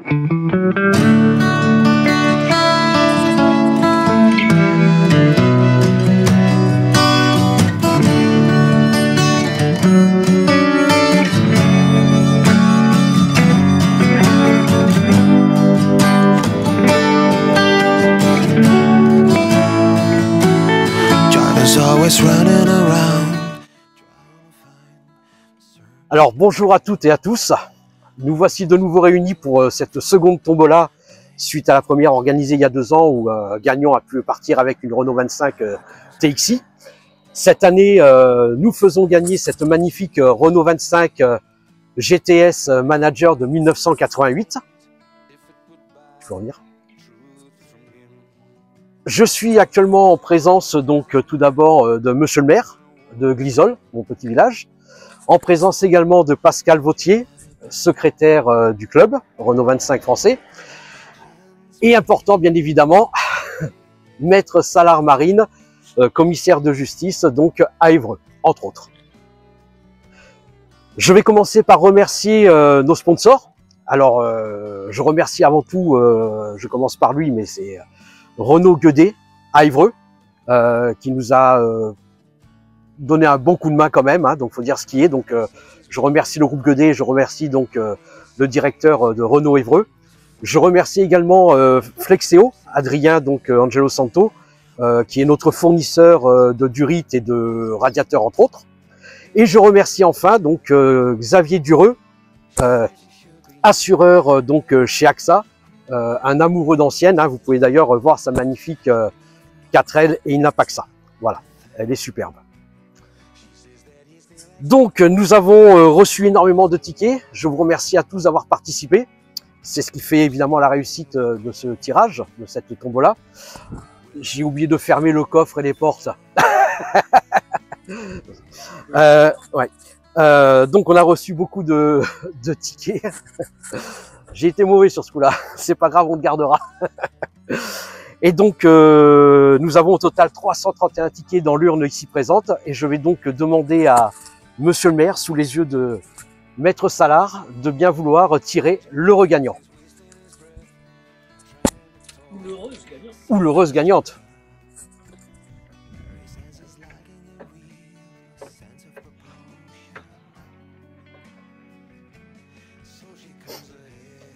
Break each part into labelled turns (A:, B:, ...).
A: Alors bonjour à toutes et à tous, nous voici de nouveau réunis pour cette seconde tombola suite à la première organisée il y a 2 ans où Gagnon a pu partir avec une Renault 25 TXi. Cette année, nous faisons gagner cette magnifique Renault 25 GTS Manager de 1988. Je peux revenir. Je suis actuellement en présence donc tout d'abord de Monsieur le maire de Glisol, mon petit village, en présence également de Pascal Vautier, secrétaire du club Renault 25 français, et important bien évidemment, Maître Salar Marine, commissaire de justice donc à Évreux, entre autres. Je vais commencer par remercier nos sponsors. Alors, je remercie avant tout, je commence par lui, mais c'est Renaud Guedet à Évreux, qui nous a donné un bon coup de main quand même, hein, donc faut dire ce qui est. Donc, je remercie le groupe Guedet, je remercie donc le directeur de Renault Évreux. Je remercie également Flexeo, Adrien donc Angelo Santo, qui est notre fournisseur de durite et de radiateurs entre autres. Et je remercie enfin donc Xavier Dureux, assureur donc chez AXA, un amoureux d'ancienne, hein, vous pouvez d'ailleurs voir sa magnifique 4L et une Apaxa. Voilà, elle est superbe. Donc nous avons reçu énormément de tickets, je vous remercie à tous d'avoir participé. C'est ce qui fait évidemment la réussite de ce tirage, de cette tombola. J'ai oublié de fermer le coffre et les portes. Ouais. Donc on a reçu beaucoup de tickets. J'ai été mauvais sur ce coup-là, c'est pas grave, on te gardera. Et donc nous avons au total 331 tickets dans l'urne ici présente, et je vais donc demander à Monsieur le maire, sous les yeux de Maître Salar, de bien vouloir tirer l'heureux gagnant. Ou l'heureuse gagnante.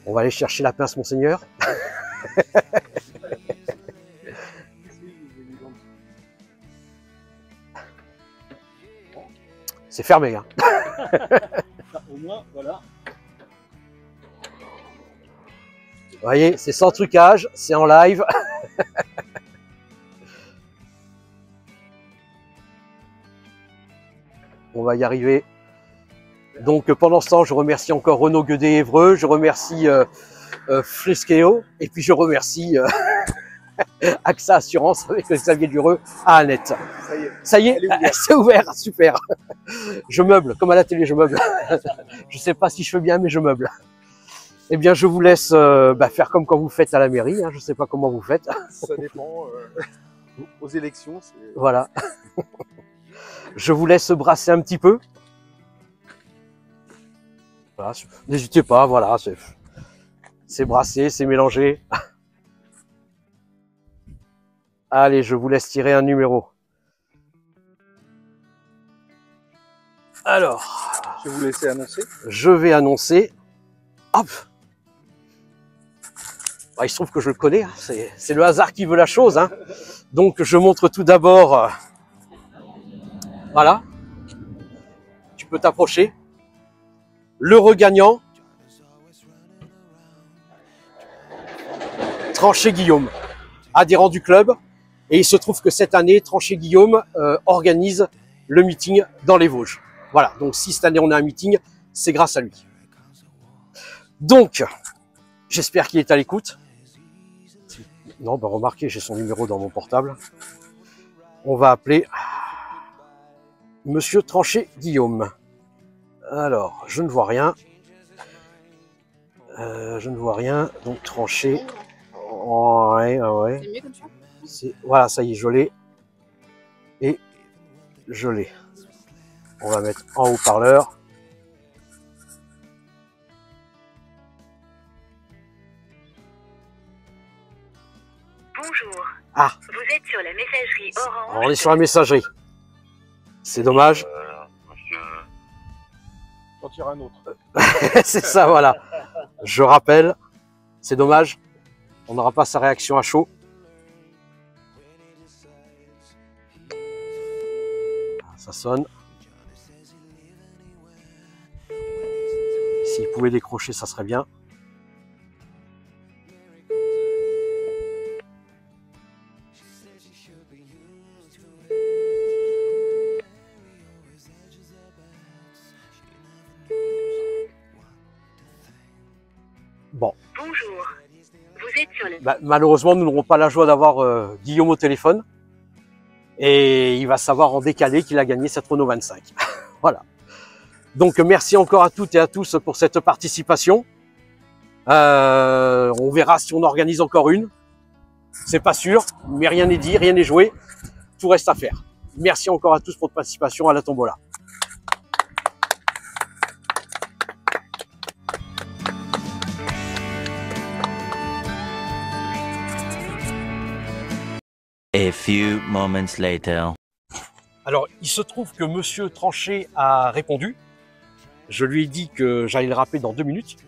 A: On va aller chercher la pince, monseigneur. C'est fermé, hein.
B: Au moins, voilà.
A: Vous voyez, c'est sans trucage, c'est en live. On va y arriver. Donc pendant ce temps, je remercie encore Renaud Guedet Évreux, je remercie Flexeo, et puis je remercie AXA Assurance avec Xavier Dureux à Annette. Ça y est, c'est ouvert, super. Je meuble, comme à la télé, je meuble. Je sais pas si je fais bien, mais je meuble. Eh bien, je vous laisse faire comme quand vous faites à la mairie, hein, je sais pas comment vous faites.
B: Ça dépend. Aux élections,
A: voilà. Je vous laisse brasser un petit peu. Voilà, n'hésitez pas, voilà, c'est brassé, c'est mélangé. Allez, je vous laisse tirer un numéro. Alors,
B: je vais vous laisser annoncer.
A: Je vais annoncer. Hop. Bah, il se trouve que je le connais, hein. C'est le hasard qui veut la chose, hein. Donc je montre tout d'abord. Voilà. Tu peux t'approcher. L'heureux gagnant. Tranché Guillaume, adhérent du club. Et il se trouve que cette année, Tranché Guillaume organise le meeting dans les Vosges. Voilà, donc si cette année on a un meeting, c'est grâce à lui. Donc, j'espère qu'il est à l'écoute. Non, bah remarquez, j'ai son numéro dans mon portable. On va appeler Monsieur Tranché Guillaume. Alors, je ne vois rien. Je ne vois rien. Donc, Tranché. Ouais, ouais.
C: C'est mieux comme ça ?
A: Voilà, ça y est, je l'ai. Et je l'ai. On va mettre en haut-parleur.
C: Bonjour.
A: Ah,
C: Vous êtes sur la messagerie Orange.
A: on est sur la messagerie. C'est dommage.
B: J'en tire un autre.
A: C'est ça, voilà. Je rappelle, c'est dommage. On n'aura pas sa réaction à chaud. Ça sonne. S'il pouvait décrocher, ça serait bien. Bon.
C: Bonjour. Vous êtes sur la...
A: Malheureusement, nous n'aurons pas la joie d'avoir Guillaume au téléphone. Et il va savoir en décalé qu'il a gagné cette Renault 25. Voilà. Donc, merci encore à toutes et à tous pour cette participation. On verra si on organise encore une. C'est pas sûr, mais rien n'est dit, rien n'est joué. Tout reste à faire. Merci encore à tous pour votre participation à la tombola.
D: A few moments later.
A: Alors, il se trouve que Monsieur Tranchet a répondu. Je lui ai dit que j'allais le rappeler dans 2 minutes.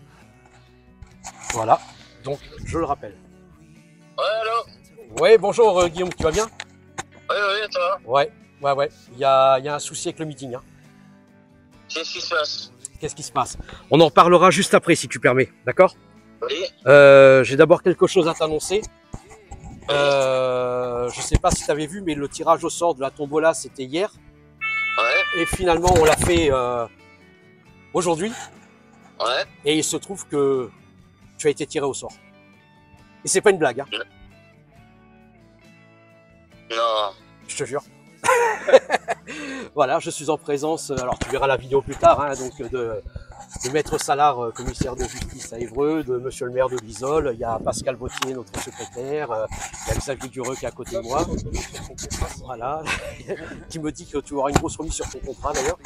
A: Voilà, donc je le rappelle.
E: Ouais, allô?
A: Ouais, bonjour Guillaume, tu vas bien?
E: Oui, oui, et toi?
A: Ouais. Il y a un souci avec le meeting. Hein.
E: Qu'est-ce qui se passe?
A: Qu'est-ce qui se passe? On en parlera juste après, si tu permets, d'accord?
E: Oui.
A: J'ai d'abord quelque chose à t'annoncer. Je sais pas si tu avais vu, mais le tirage au sort de la tombola, c'était hier.
E: Ouais.
A: Et finalement, on l'a fait aujourd'hui.
E: Ouais.
A: Et il se trouve que tu as été tiré au sort. Et c'est pas une blague, hein.
E: Non.
A: Je te jure. Voilà, je suis en présence, alors tu verras la vidéo plus tard, hein, donc de Maître Salard, commissaire de justice à Évreux, de Monsieur le maire de Lisole, il y a Pascal Bottier, notre secrétaire, il y a Xavier Dureux qui est à côté de moi, voilà, qui me dit que tu auras une grosse remise sur ton contrat d'ailleurs,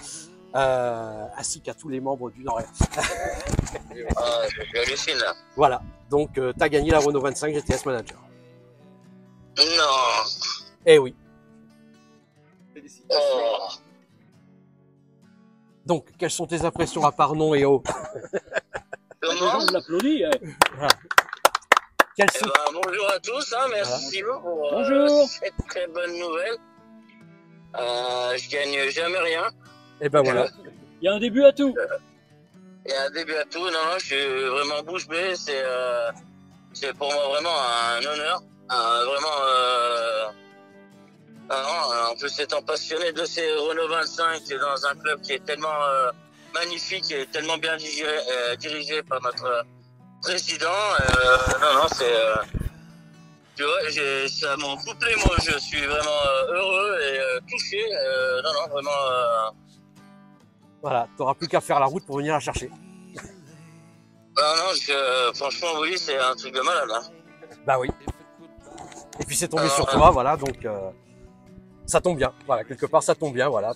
A: ainsi qu'à tous les membres du Nord.
E: Je hallucine là.
A: Voilà, donc tu as gagné la Renault 25 GTS Manager.
E: Non.
A: Eh oui.
E: Oh.
A: Donc, quelles sont tes impressions à part non et oh?
E: Comment?
B: l'applaudit.
A: Quelles
E: Eh
A: sont...
E: ben, bonjour à tous, hein, merci pour
B: Bonjour.
E: cette très bonne nouvelle. Je gagne jamais rien.
A: Eh ben voilà.
B: Il y a un début à tout.
E: Il y a un début à tout, non, je suis vraiment bouche bée, c'est pour moi vraiment un honneur, en plus étant passionné de ces Renault 25 dans un club qui est tellement magnifique et tellement bien dirigé par notre président, non, tu vois, ça m'en coupe les mots, je suis vraiment heureux et touché, vraiment...
A: Voilà, t'auras plus qu'à faire la route pour venir la chercher.
E: Franchement, oui, c'est un truc de malade. Hein.
A: Bah oui. Et puis c'est tombé sur toi, voilà, donc ça tombe bien. Voilà, quelque part ça tombe bien, voilà.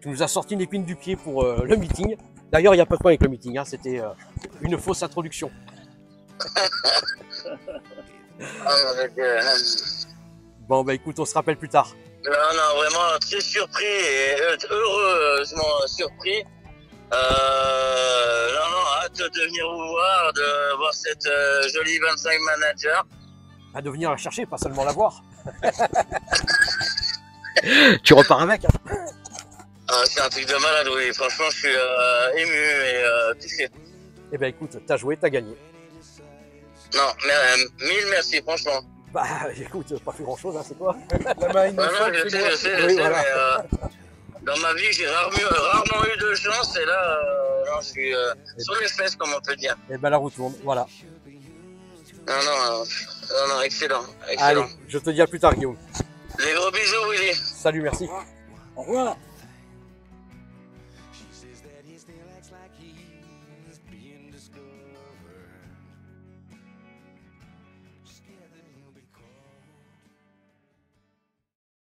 A: Tu nous as sorti une épine du pied pour le meeting. D'ailleurs, il n'y a pas de problème avec le meeting, hein, c'était une fausse introduction. Bon, bah écoute, on se rappelle plus tard.
E: Non, vraiment très surpris et heureusement surpris. Hâte de venir vous voir, de voir cette jolie 25 manager.
A: À de venir la chercher, pas seulement la voir. Tu repars avec. Hein.
E: C'est un truc de malade, oui. Franchement, je suis ému et touché.
A: Eh ben écoute, t'as joué, t'as gagné.
E: Non, mais mille merci, franchement.
A: Bah écoute, pas fait grand chose, hein, c'est quoi?
E: Je sais,
A: Oui, voilà.
E: mais dans ma vie, j'ai rarement eu de chance et là, non, je suis sur les fesses, comme on peut dire.
A: Eh ben la roue tourne, voilà.
E: Non, excellent.
A: Allez, je te dis à plus tard, Guillaume.
E: Les gros bisous, Willy.
A: Salut, merci.
B: Au revoir.